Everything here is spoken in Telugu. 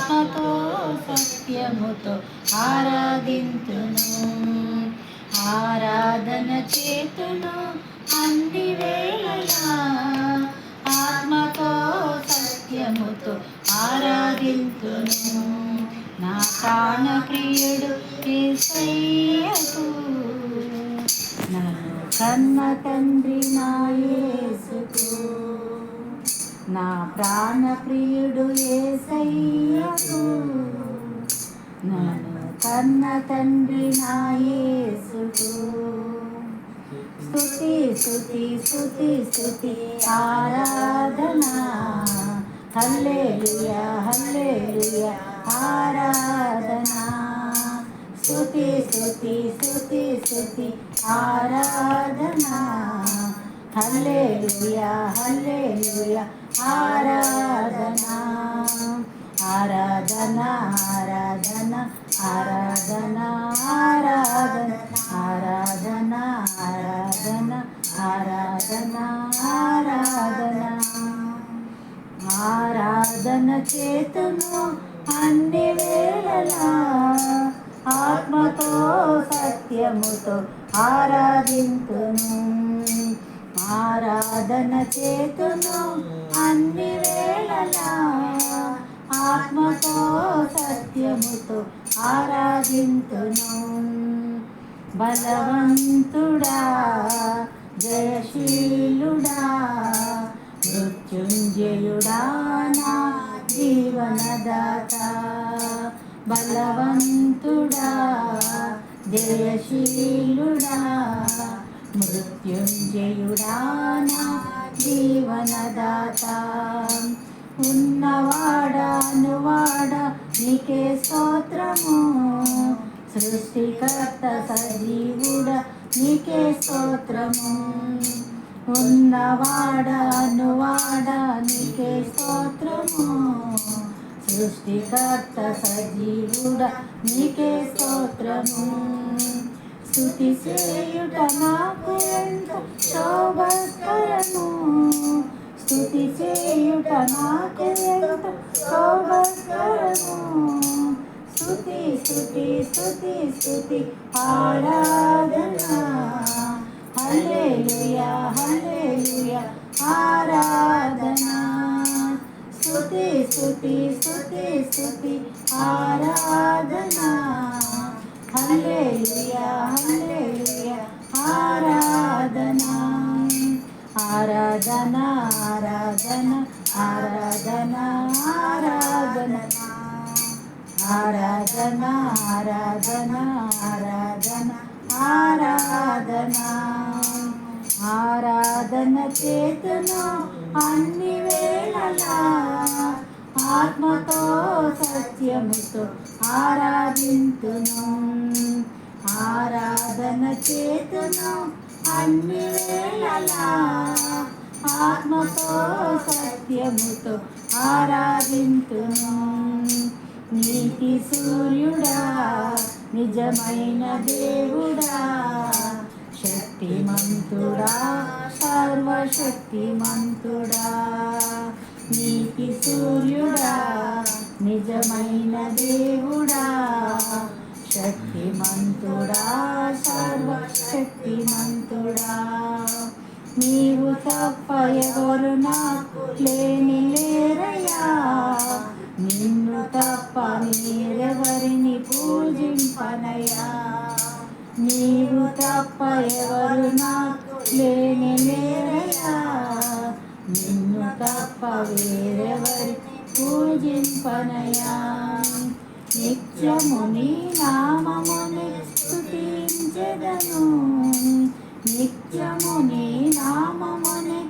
ఆత్మతో సత్యముతో ఆరాధింతును. ఆరాధన చేతును అన్ని వేళలా, ఆత్మతో సత్యముతో ఆరాధింతును. నా ప్రాణ ప్రియుడు యేసయ్యకు, నన్ను కన్న తండ్రి నా యేసుకు. నా ప్రాణ ప్రియుడు యేసయ్యకు, నన్ను కన్న తండ్రి నా యేసుకు. స్తుతి స్తుతి స్తుతి స్తుతి ఆరాధన, హల్లెలూయా హల్లెలూయా ఆరాధన. స్తుతి స్తుతి స్తుతి స్తుతి ఆరాధన, హల్లెలూయా హల్లెలూయా ఆరాధన. ఆరాధన ఆరాధన ఆరాధన ఆరాధన ఆరాధన ఆరాధన ఆరాధన ఆరాధన. ఆరాధన చేతును అన్ని వేళలా, ఆత్మతో సత్యముతో ఆరాధింతును. ఆరాధన చేతును అన్ని వేళలా, ఆత్మతో సత్యముతో ఆరాధింతును. బలవంతుడా జయశీలుడా మృత్యుంజయుడా నా జీవనదాత. బలవంతుడా జయశీలుడా మృత్యుంజయుడా నా జీవనదాత. ఉన్నవాడా అనువాడా నీకే స్తోత్రము, సృష్టికర్త సజీవుడా నీకే స్తోత్రము. ఉన్నవాడా అనువాడా నీకే స్తోత్రము, సృష్టికర్త సజీవుడా నీకే స్తోత్రము. స్తుతి చేయుట నాకు ఎంత శోభస్కరము, స్తుతి చేయుట నాకు ఎంత శోభస్కరము. స్తుతి స్తుతి స్తుతి స్తుతి ఆరాధన, హల్లెలూయా హల్లెలూయా ఆరాధన. స్తుతి స్తుతి స్తుతి స్తుతి ఆరాధన, హల్లెలూయా హల్లెలూయా ఆరాధన. ఆరాధన ఆరాధన ఆరాధన ఆరాధన ఆరాధన ఆరాధన ఆరాధన ఆరాధన. ఆరాధన చేతును అన్ని వేళలా, ఆత్మతో సత్యముతో ఆరాధింతును. ఆరాధన చేతును అన్ని వేళలా, ఆత్మతో సత్యముతో ఆరాధింతును. నీతి సూర్యుడా నిజమైన దేవుడా, శక్తిమంతుడా సర్వశక్తిమంతుడా. నీతి సూర్యుడా నిజమైన దేవుడా, శక్తిమంతుడా సర్వశక్తిమంతుడా. నీవు తప్ప ఎవరు నాకు లేని లేరయ్యా, నిన్ను తప్ప మీరెవరిని పూజింపనయ్యా. నీవు తప్ప ఎవరు నాకు లేని లేరయ్యా, నిన్ను తప్ప వేరెవరి పూజింపనయ్యా. నిత్యము నీ నామముని స్తుతించెదను, నిత్యము నీ నామముని